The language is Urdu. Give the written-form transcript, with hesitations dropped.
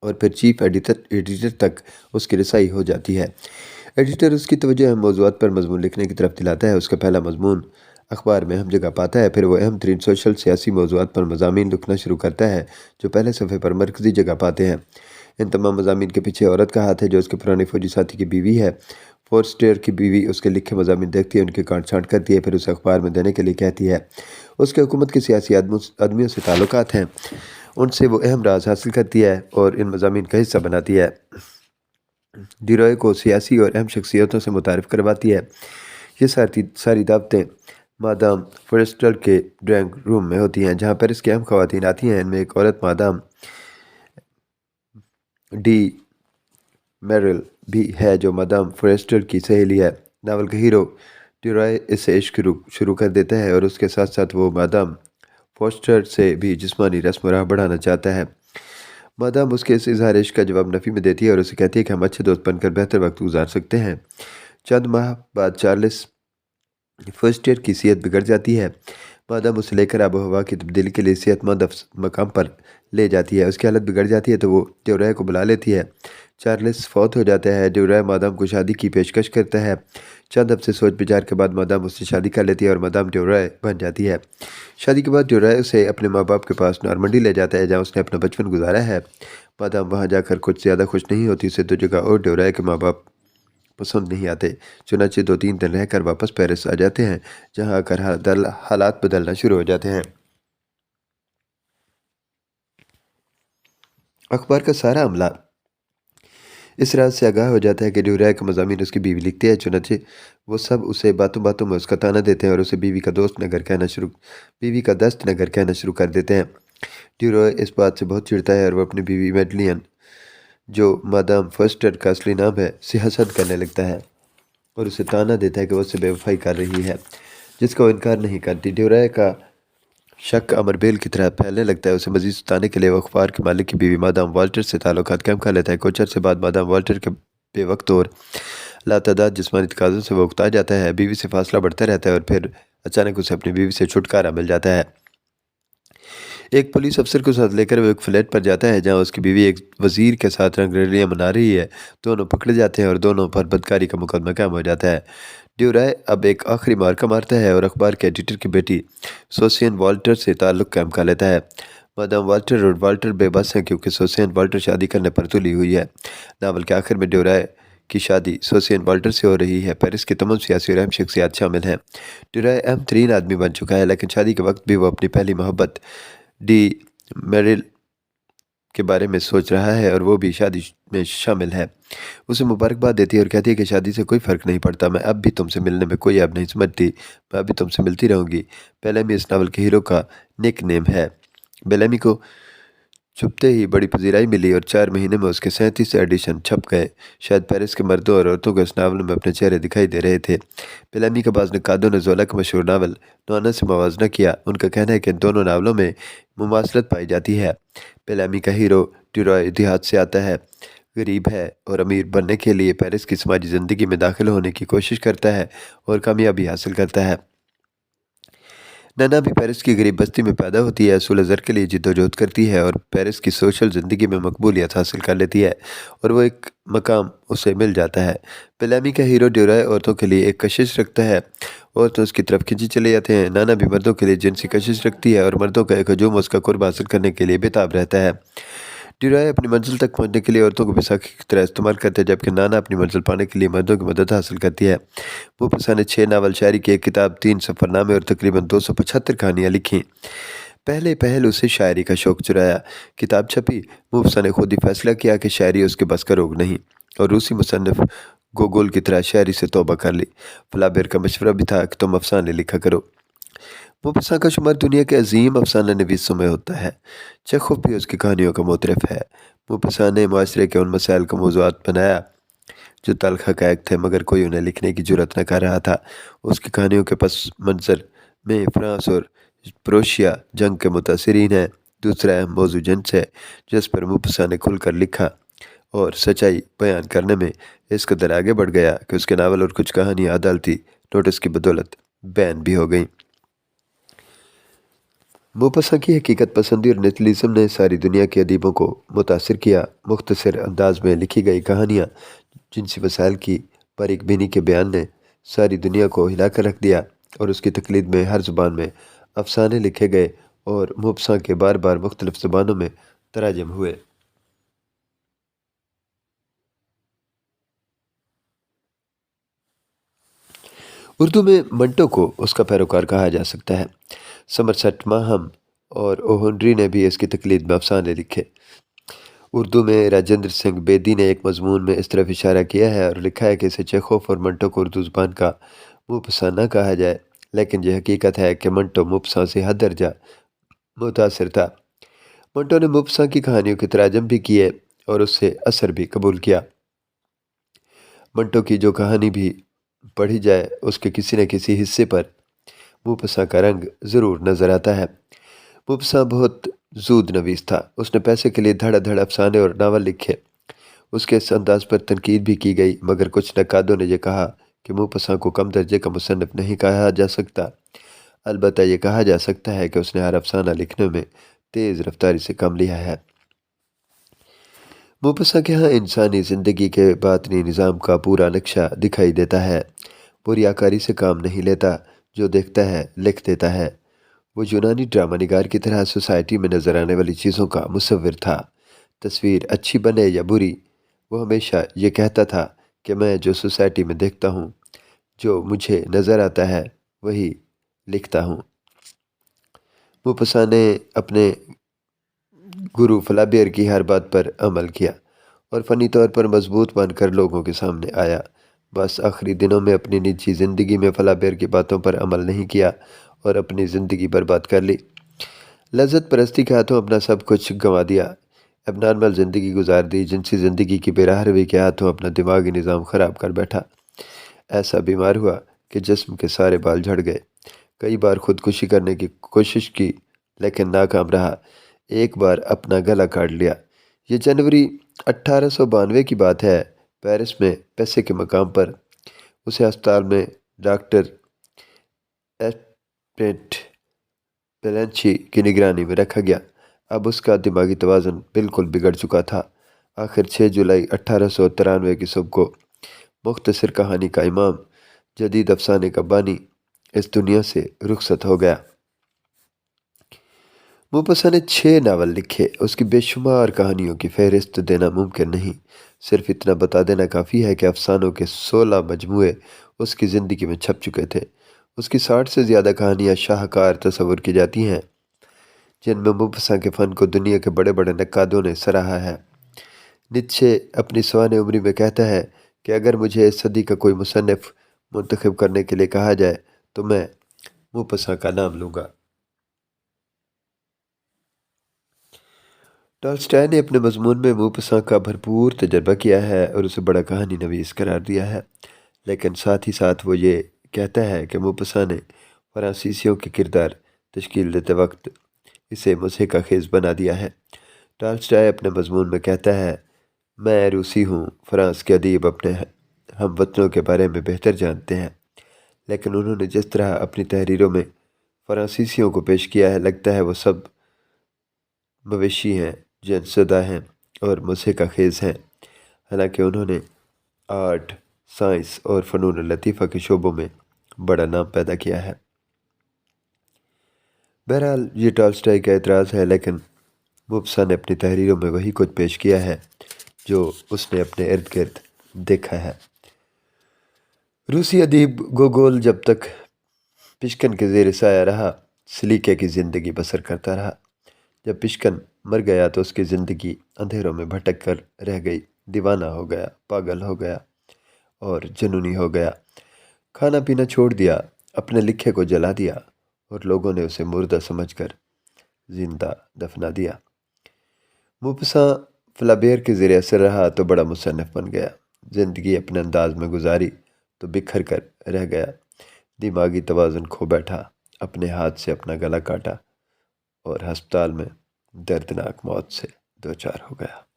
اور پھر چیف ایڈیٹر تک اس کی رسائی ہو جاتی ہے۔ ایڈیٹر اس کی توجہ اہم موضوعات پر مضمون لکھنے کی طرف دلاتا ہے۔ اس کا پہلا مضمون اخبار میں اہم جگہ پاتا ہے، پھر وہ اہم ترین سوشل سیاسی موضوعات پر مضامین لکھنا شروع کرتا ہے جو پہلے صفحے پر مرکزی جگہ پاتے ہیں۔ ان تمام مضامین کے پیچھے عورت کا ہاتھ ہے جو اس کے پرانے فوجی ساتھی کی بیوی ہے۔ فورسٹر کی بیوی اس کے لکھے مضامین دیکھتی ہے، ان کی کاٹ چھانٹ کرتی ہے، پھر اسے اخبار میں دینے کے لیے کہتی ہے۔ اس کے حکومت کے سیاسی آدمیوں سے تعلقات ہیں، ان سے وہ اہم راز حاصل کرتی ہے اور ان مضامین کا حصہ بناتی ہے۔ ڈیروئے کو سیاسی اور اہم شخصیتوں سے متعارف کرواتی ہے۔ یہ ساری دعوتیں مادام فورسٹر کے ڈرائنگ روم میں ہوتی ہیں جہاں پیرس کی اہم خواتین آتی ہیں۔ ان میں ایک عورت مادام ڈی میرل بھی ہے جو مادام فورسٹر کی سہیلی ہے۔ ناول کا ہیرو ڈیروئے اس سے عشق شروع کر دیتا ہے اور اس کے ساتھ ساتھ وہ مادام فورسٹر سے بھی جسمانی رسم و راہ بڑھانا چاہتا ہے۔ مادام اس کے اس اظہار عشق کا جواب نفی میں دیتی ہے اور اسے کہتی ہے کہ ہم اچھے دوست بن کر بہتر وقت گزار سکتے ہیں۔ چند ماہ بعد چارلس فورسٹر کی صحت بگڑ جاتی ہے۔ مادام اسے لے کر آب و ہوا کی تبدیلی کے لیے صحت مند مقام پر لے جاتی ہے۔ اس کی حالت بگڑ جاتی ہے تو وہ ڈیروئے کو بلا لیتی ہے۔ چارلس فوت ہو جاتا ہے۔ ڈیروئے مادام کو شادی کی پیشکش کرتا ہے۔ چند ہفتے سوچ بچار کے بعد مادام اس سے شادی کر لیتی ہے اور مادام ڈیروئے بن جاتی ہے۔ شادی کے بعد ڈیروئے اسے اپنے ماں باپ کے پاس نارمنڈی لے جاتا ہے جہاں اس نے اپنا بچپن گزارا ہے۔ مادام وہاں جا کر کچھ زیادہ خوش نہیں ہوتی، اسے دو جگہ اور ڈیروئے کے ماں باپ پسند نہیں آتے، چنانچہ 2-3 دن رہ کر واپس پیرس آ جاتے ہیں جہاں آ کر حالات بدلنا شروع ہو جاتے ہیں۔ اخبار کا سارا عملہ اس راز سے آگاہ ہو جاتا ہے کہ ڈیروئے کا مضامین اس کی بیوی لکھتی ہے، چنانچہ وہ سب اسے باتوں باتوں میں اس کا طعنہ دیتے ہیں اور اسے بیوی کا دست نگر کہنا شروع کر دیتے ہیں۔ ڈیروئے اس بات سے بہت چڑھتا ہے اور وہ اپنی بیوی میڈلین، جو مادام فورسٹر کا اصلی نام ہے، سے حسد کرنے لگتا ہے اور اسے طعنہ دیتا ہے کہ وہ اس سے بے وفائی کر رہی ہے، جس کا وہ انکار نہیں کرتی۔ ڈیروئے کا شک امر بیل کی طرح پھیلنے لگتا ہے۔ اسے مزید ستانے کے لیے وہ اخبار کے مالک کی بیوی مادام والٹر سے تعلقات قائم کر لیتا ہے۔ کچھ عرصے بعد مادام والٹر کے بے وقت اور لاتعداد جسمانی تقاضوں سے وہ اکتا جاتا ہے، بیوی سے فاصلہ بڑھتا رہتا ہے اور پھر اچانک اسے اپنی بیوی سے چھٹکارا مل جاتا ہے۔ ایک پولیس افسر کو ساتھ لے کر وہ ایک فلیٹ پر جاتا ہے جہاں اس کی بیوی ایک وزیر کے ساتھ رنگ رلیاں منا رہی ہے۔ دونوں پکڑے جاتے ہیں اور دونوں پر بدکاری کا مقدمہ قائم ہو جاتا ہے۔ ڈیروئے اب ایک آخری مارکہ مارتا ہے اور اخبار کے ایڈیٹر کی بیٹی سوسین والٹر سے تعلق قائم کر لیتا ہے۔ مادام والٹر اور والٹر بے بس ہیں کیونکہ سوسین والٹر شادی کرنے پر تلی ہوئی ہے۔ ناول کے آخر میں ڈیروئے کی شادی سوسین والٹر سے ہو رہی ہے۔ پیرس کے تمام سیاسی اور اہم شخصیات شامل ہیں۔ ڈیروئے اہم ترین آدمی بن چکا ہے، لیکن شادی کے وقت بھی وہ اپنی پہلی محبت ڈی میرل کے بارے میں سوچ رہا ہے اور وہ بھی شادی میں شامل ہے۔ اسے مبارکباد دیتی ہے اور کہتی ہے کہ شادی سے کوئی فرق نہیں پڑتا، میں اب بھی تم سے ملنے میں کوئی عیب نہیں سمجھتی، میں اب بھی تم سے ملتی رہوں گی۔ بیلیمی اس ناول کے ہیرو کا نک نیم ہے۔ بیلیمی کو چھپتے ہی بڑی پذیرائی ملی اور 4 مہینے میں اس کے 37 ایڈیشن چھپ گئے۔ شاید پیرس کے مردوں اور عورتوں کو اس ناول میں اپنے چہرے دکھائی دے رہے تھے۔ بیلیمی کا بعض نقادوں نے زولا کا مشہور ناول نوانا سے موازنہ کیا۔ ان کا کہنا ہے کہ ان دونوں ناولوں میں مماثلت پائی جاتی ہے۔ بیلیمی کا ہیرو ڈیروئے دیہات سے آتا ہے، غریب ہے اور امیر بننے کے لیے پیرس کی سماجی زندگی میں داخل ہونے کی کوشش کرتا ہے اور کامیابی حاصل کرتا ہے۔ نانا بھی پیرس کی غریب بستی میں پیدا ہوتی ہے، اصول زر کے لیے جدوجہد کرتی ہے اور پیرس کی سوشل زندگی میں مقبولیت حاصل کر لیتی ہے اور وہ ایک مقام اسے مل جاتا ہے۔ بیلیمی کا ہیرو ڈیروئے عورتوں کے لیے ایک کشش رکھتا ہے، عورتیں اس کی طرف کھینچی چلے جاتے ہیں۔ نانا بھی مردوں کے لیے جنسی کشش رکھتی ہے اور مردوں کا ایک ہجوم اس کا قرب حاصل کرنے کے لیے بے تاب رہتا ہے۔ ڈیروئے اپنی منزل تک پہنچنے کے لیے عورتوں کو بیساکھی کی طرح استعمال کرتے ہیں، جبکہ نانا اپنی منزل پانے کے لیے مردوں کی مدد حاصل کرتی ہے۔ موپسا نے 6 ناول، شاعری کی ایک کتاب، 3 سفر نامے اور تقریباً 275 کہانیاں لکھیں۔ پہل اسے شاعری کا شوق چرایا۔ کتاب چھپی، موپسا نے خود ہی فیصلہ کیا کہ شاعری اس کے بس کا روگ نہیں اور روسی مصنف گوگول کی طرح شاعری سے توبہ کر لی۔ فلابر کا مشورہ بھی تھا کہ تم افسانے لکھا کرو۔ موپسا کا شمار دنیا کے عظیم افسانہ نویسوں میں ہوتا ہے۔ چیخوف بھی اس کی کہانیوں کا معترف ہے۔ موپسا نے معاشرے کے ان مسائل کو موضوعات بنایا جو تلخ حقائق تھے مگر کوئی انہیں لکھنے کی جرات نہ کر رہا تھا۔ اس کی کہانیوں کے پس منظر میں فرانس اور پروشیا جنگ کے متاثرین ہیں۔ دوسرا اہم موضوع جنس ہے جس پر موپسا نے کھل کر لکھا اور سچائی بیان کرنے میں اس قدر آگے بڑھ گیا کہ اس کے ناول اور کچھ کہانیاں عدالتی نوٹس کی بدولت بین بھی ہو گئیں۔ موپاسا کی حقیقت پسندی اور نیچرلزم نے ساری دنیا کے ادیبوں کو متاثر کیا۔ مختصر انداز میں لکھی گئی کہانیاں، جنسی وسائل کی باریک بینی کے بیان نے ساری دنیا کو ہلا کر رکھ دیا، اور اس کی تقلید میں ہر زبان میں افسانے لکھے گئے اور موپاسا کے بار بار مختلف زبانوں میں تراجم ہوئے۔ اردو میں منٹو کو اس کا پیروکار کہا جا سکتا ہے۔ سمرسٹ ماہم اور او ہنری نے بھی اس کی تقلید میں افسانے لکھے۔ اردو میں راجندر سنگھ بیدی نے ایک مضمون میں اس طرف اشارہ کیا ہے اور لکھا ہے کہ اسے چیخوف اور منٹو کو اردو زبان کا موپاسا نہ کہا جائے، لیکن یہ حقیقت ہے کہ منٹو موپاسا سے حد درجہ متاثر تھا۔ منٹو نے موپاسا کی کہانیوں کے تراجم بھی کیے اور اس سے اثر بھی قبول کیا۔ منٹو کی جو کہانی بھی پڑھی جائے، اس کے کسی نہ کسی حصے پر موپاسا کا رنگ ضرور نظر آتا ہے۔ موپاسا بہت زود نویس تھا۔ اس نے پیسے کے لیے دھڑا دھڑ افسانے اور ناول لکھے۔ اس کے اس انداز پر تنقید بھی کی گئی، مگر کچھ نقادوں نے یہ کہا کہ موپاسا کو کم درجے کا مصنف نہیں کہا جا سکتا۔ البتہ یہ کہا جا سکتا ہے کہ اس نے ہر افسانہ لکھنے میں تیز رفتاری سے کام لیا ہے۔ موپاسا کے ہاں انسانی زندگی کے باطنی نظام کا پورا نقشہ دکھائی دیتا ہے۔ وہ ریاکاری سے کام نہیں لیتا، جو دیکھتا ہے لکھ دیتا ہے۔ وہ یونانی ڈرامہ نگار کی طرح سوسائٹی میں نظر آنے والی چیزوں کا مصور تھا۔ تصویر اچھی بنے یا بری، وہ ہمیشہ یہ کہتا تھا کہ میں جو سوسائٹی میں دیکھتا ہوں، جو مجھے نظر آتا ہے، وہی لکھتا ہوں۔ موپاسا نے اپنے گرو فلابیر کی ہر بات پر عمل کیا اور فنی طور پر مضبوط بن کر لوگوں کے سامنے آیا۔ بس آخری دنوں میں اپنی نجی زندگی میں فلابیر کی باتوں پر عمل نہیں کیا اور اپنی زندگی برباد کر لی۔ لذت پرستی کے ہاتھوں اپنا سب کچھ گنوا دیا، اب نارمل زندگی گزار دی، جنسی زندگی کی بے راہ روی کے ہاتھوں اپنا دماغی نظام خراب کر بیٹھا۔ ایسا بیمار ہوا کہ جسم کے سارے بال جھڑ گئے۔ کئی بار خودکشی کرنے کی کوشش کی لیکن ناکام رہا۔ ایک بار اپنا گلا کاٹ لیا۔ یہ جنوری 1892 کی بات ہے۔ پیرس میں پیسے کے مقام پر اسے ہسپتال میں ڈاکٹر ایسپرینٹ پیلنچی کی نگرانی میں رکھا گیا۔ اب اس کا دماغی توازن بالکل بگڑ چکا تھا۔ آخر 6 جولائی 1893 کی صبح کو مختصر کہانی کا امام، جدید افسانے کا بانی، اس دنیا سے رخصت ہو گیا۔ موپاسا نے 6 ناول لکھے۔ اس کی بے شمار کہانیوں کی فہرست دینا ممکن نہیں، صرف اتنا بتا دینا کافی ہے کہ افسانوں کے 16 مجموعے اس کی زندگی میں چھپ چکے تھے۔ اس کی 60 سے زیادہ کہانیاں شاہکار تصور کی جاتی ہیں، جن میں موپاسا کے فن کو دنیا کے بڑے بڑے نقادوں نے سراہا ہے۔ نیتشے اپنی سوانح عمری میں کہتا ہے کہ اگر مجھے اس صدی کا کوئی مصنف منتخب کرنے کے لیے کہا جائے تو میں موپاسا کا نام لوں گا۔ ٹالسٹائے نے اپنے مضمون میں موپاسا کا بھرپور تجربہ کیا ہے اور اسے بڑا کہانی نویس قرار دیا ہے، لیکن ساتھ ہی ساتھ وہ یہ کہتا ہے کہ موپاسا نے فرانسیسیوں کے کردار تشکیل دیتے وقت اسے مضحکہ خیز بنا دیا ہے۔ ٹالسٹائے اپنے مضمون میں کہتا ہے، میں روسی ہوں، فرانس کے ادیب اپنے ہم وطنوں کے بارے میں بہتر جانتے ہیں، لیکن انہوں نے جس طرح اپنی تحریروں میں فرانسیسیوں کو پیش کیا ہے، لگتا ہے وہ سب مویشی ہیں، جن زدہ ہیں اور مضحکہ خیز ہیں، حالانکہ انہوں نے آرٹ، سائنس اور فنون لطیفہ کے شعبوں میں بڑا نام پیدا کیا ہے۔ بہرحال یہ ٹالسٹائے کا اعتراض ہے، لیکن موپاسا نے اپنی تحریروں میں وہی کچھ پیش کیا ہے جو اس نے اپنے ارد گرد دیکھا ہے۔ روسی ادیب گوگول جب تک پشکن کے زیر سایہ رہا، سلیقے کی زندگی بسر کرتا رہا۔ جب پشکن مر گیا تو اس کی زندگی اندھیروں میں بھٹک کر رہ گئی، دیوانہ ہو گیا، پاگل ہو گیا اور جنونی ہو گیا۔ کھانا پینا چھوڑ دیا، اپنے لکھے کو جلا دیا اور لوگوں نے اسے مردہ سمجھ کر زندہ دفنا دیا۔ موپاسا فلابیر کے زیر اثر رہا تو بڑا مصنف بن گیا۔ زندگی اپنے انداز میں گزاری تو بکھر کر رہ گیا، دماغی توازن کھو بیٹھا، اپنے ہاتھ سے اپنا گلا کاٹا اور ہسپتال میں دردناک موت سے دوچار ہو گیا۔